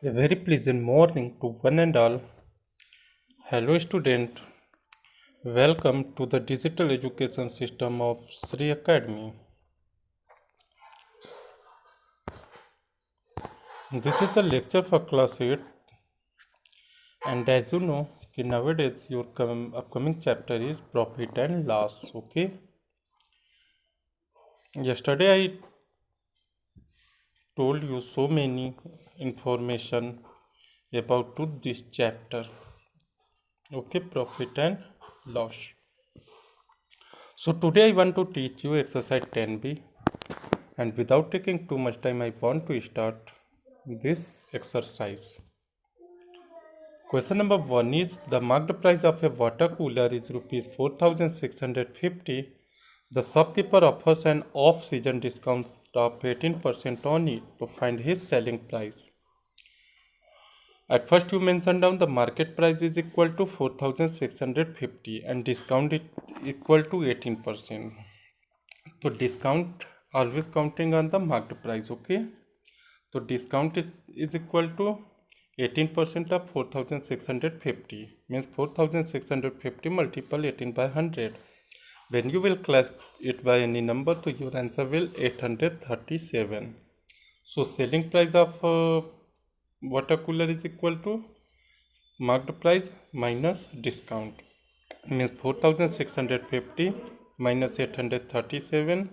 A very pleasant morning to one and all. Hello, student. Welcome to the digital education system of Sri Academy. This is the lecture for class 8, and as you know, nowadays your upcoming chapter is profit and loss. Okay. Yesterday I told you so many information about to this chapter. Okay, profit and loss. So today I want to teach you exercise 10b, and without taking too much time I want to start this exercise. Question number 1 is the marked price of a water cooler is rupees 4650. The shopkeeper offers an off-season discount of 18% on it to find his selling price. At first you mention down the market price is equal to 4650 and discount is equal to 18%. So discount always counting on the marked price, okay? So discount is equal to 18% of 4650 means 4650 multiple 18 by 100. When you will class it by any number, so your answer will 837. So selling price of water cooler is equal to marked price minus discount means 4650 minus 837.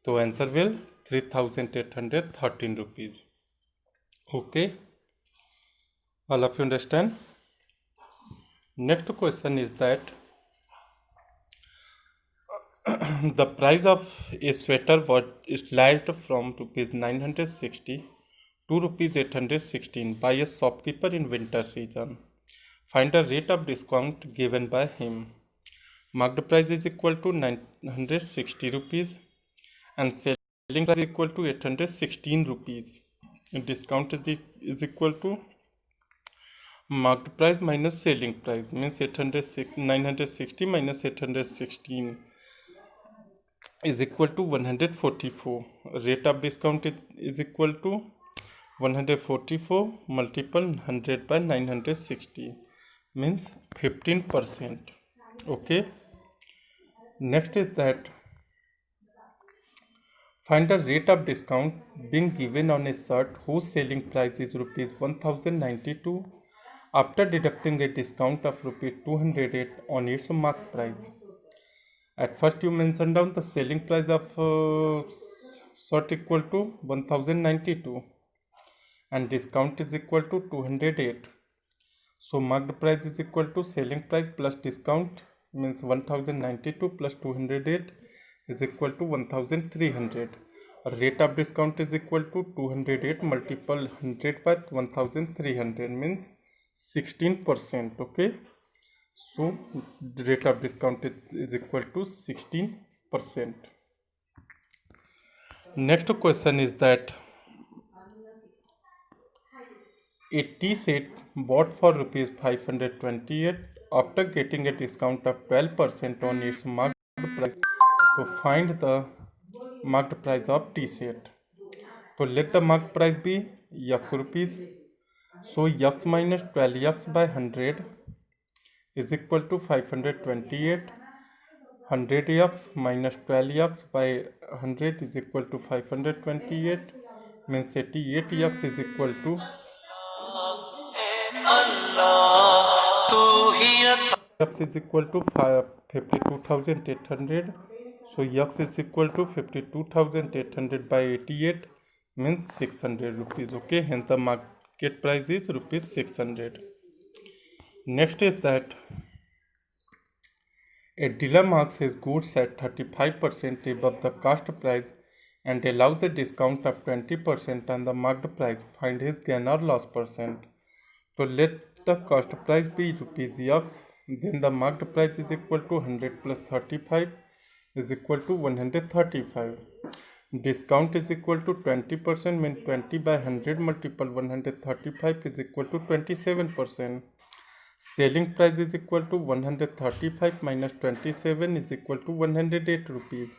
So answer will 3813 rupees. Okay, all of you understand? Next question is that the price of a sweater was slashed from rupees 960 to rupees 816 by a shopkeeper in winter season. Find the rate of discount given by him. Marked price is equal to 960 rupees and selling price is equal to 816 rupees. Discount is equal to marked price minus selling price means 960 minus 816 is equal to 144. Rate of discount is equal to 144 multiple 100 by 960 means 15%. Okay. Next is that find the rate of discount being given on a shirt whose selling price is rupees 1092 after deducting a discount of rupees 208 on its marked price. At first you mention down the selling price of shirt equal to 1092 and discount is equal to 208. So marked price is equal to selling price plus discount means 1092 plus 208 is equal to 1300. Rate of discount is equal to 208 multiple 100 by 1300 means 16%. Okay. So the rate of discount is equal to 16%. Next question is that a tea set bought for rupees 528 after getting a discount of 12% on its marked price to find the marked price of tea set. So let the marked price be X rupees. So X minus 12X by 100 is equal to 528. 100x minus 12x by 100 is equal to 528 means 88x is equal to x is equal to 52,800. So x is equal to 52,800 by 88 means 600 rupees. Okay, hence the market price is rupees 600. Next is that a dealer marks his goods at 35% above the cost price and allows a discount of 20% on the marked price. Find his gain or loss percent. So let the cost price be rupees X, then the marked price is equal to 100 plus 35 is equal to 135. Discount is equal to 20% means 20 by 100 multiple 135 is equal to 27%. Selling price is equal to 135 minus 27 is equal to 108 rupees.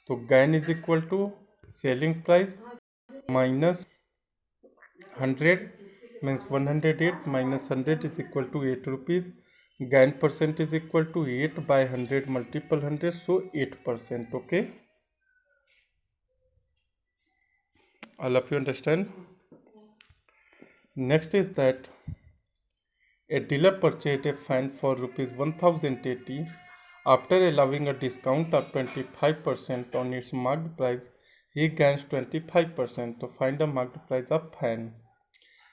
So gain is equal to selling price minus 100 means 108 minus 100 is equal to 8 rupees. Gain percent is equal to 8 by 100 multiple 100, so 8%. Okay, all of you understand. Next is that a dealer purchased a fan for rupees 1080 after allowing a discount of 25% on its marked price. He gains 25% to find the marked price of fan.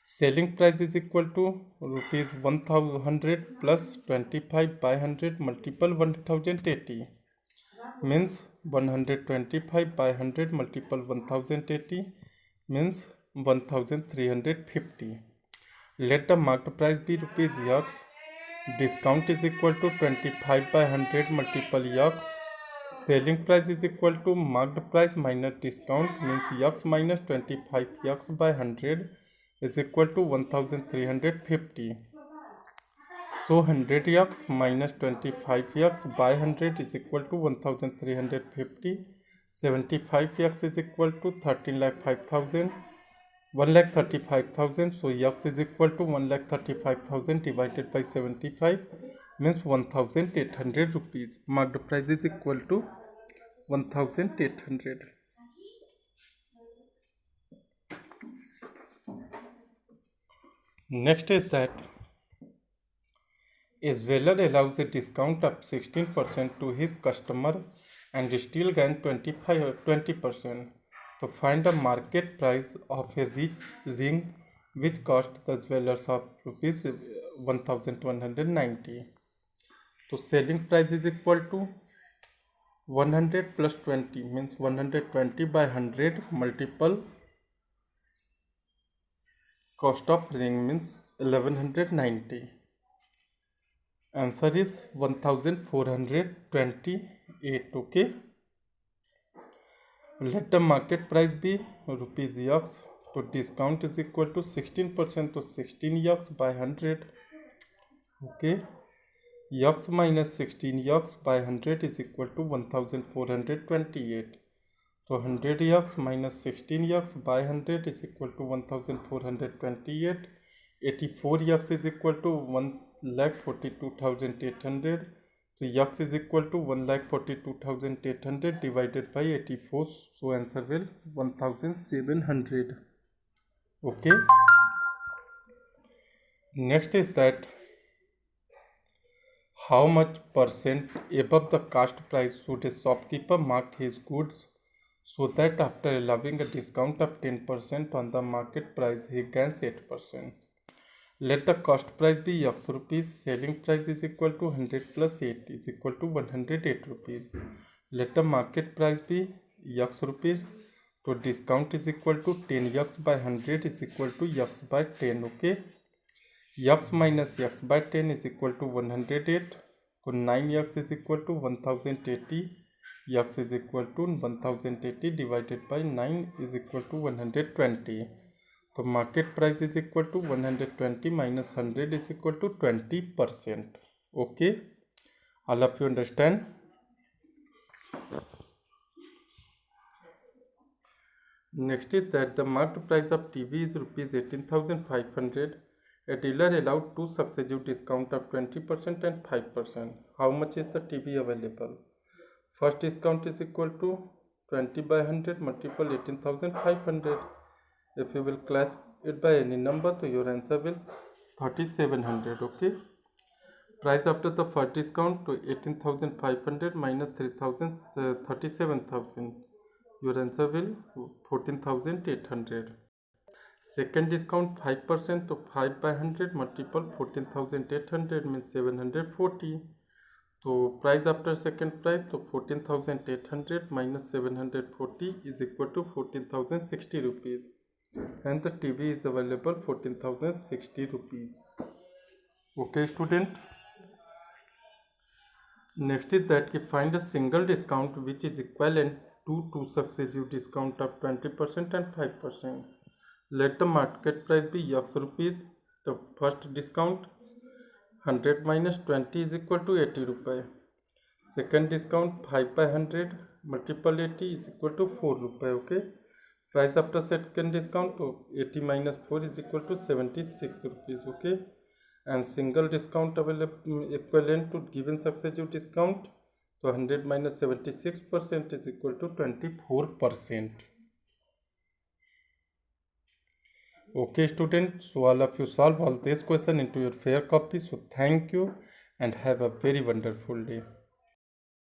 Selling price is equal to rupees 1000 plus 25 by 100 multiple 1080, means 125 by 100 multiple 1080 means 1350. Let the marked price be rupees X. Discount is equal to 25 by 100 multiple X. Selling price is equal to marked price minus discount, means X minus 25 X by 100 is equal to 1350. So 100 X minus 25 X by 100 is equal to 1350. 75 X is equal to 13,05,000. 1,35,000. So X is equal to 1,35,000 divided by 75 means 1,800 rupees. Marked price is equal to 1,800. Next is that a jeweler allows a discount of 16% to his customer and still gains 20%. To find the market price of a ring which cost the jewelers of rupees 1,190. So selling price is equal to 100 plus 20 means 120 by 100 multiple cost of ring means 1190. Answer is 1428. Okay. Let the market price be rupees X. So discount is equal to 16%, to 16 X by 100. Okay. X minus 16 X by 100 is equal to 1428. So 100 X minus 16 X by 100 is equal to 1428. 84 X is equal to 1,42,800. So X is equal to 1,42,800 divided by 84. So answer will 1,700. Okay. Next is that how much percent above the cost price should a shopkeeper mark his goods so that after allowing a discount of 10% on the market price he gains 8%. Let the cost price be X rupees. Selling price is equal to 100 plus 8 is equal to 108 rupees. Let the market price be X rupees. So discount is equal to 10 X by 100 is equal to X by 10. Okay. X minus X by 10 is equal to 108. So 9X is equal to 1080. X is equal to 1080 divided by 9 is equal to 120. So market price is equal to 120 minus 100 is equal to 20%. Okay. All of you understand? Next is that the market price of TV is rupees 18,500. A dealer allowed two successive discount of 20% and 5%. How much is the TV available? First discount is equal to 20 by 100 multiple 18,500. If you will class it by any number, so your answer will 3,700. Okay. Price after the first discount to 18,500 minus 37,000. Your answer will 14,800. Second discount 5% to 5 by 100 multiple 14,800 means 740. So price after second price to 14,800 minus 740 is equal to 14,060 rupees. And the TV is available 14,060 rupees. Okay, student. Next is that you find a single discount which is equivalent to two successive discount of 20% and 5%. Let the market price be X rupees. The first discount 100 minus 20 is equal to 80 rupees. Second discount 5 by 100 multiple 80 is equal to 4 rupees. Okay. price after second discount, so 80 minus 4 is equal to 76 rupees. Okay, and single discount available equivalent to given successive discount, so 100 minus 76% is equal to 24%. Okay students, so all of you solve all this question into your fair copy. So thank you and have a very wonderful day.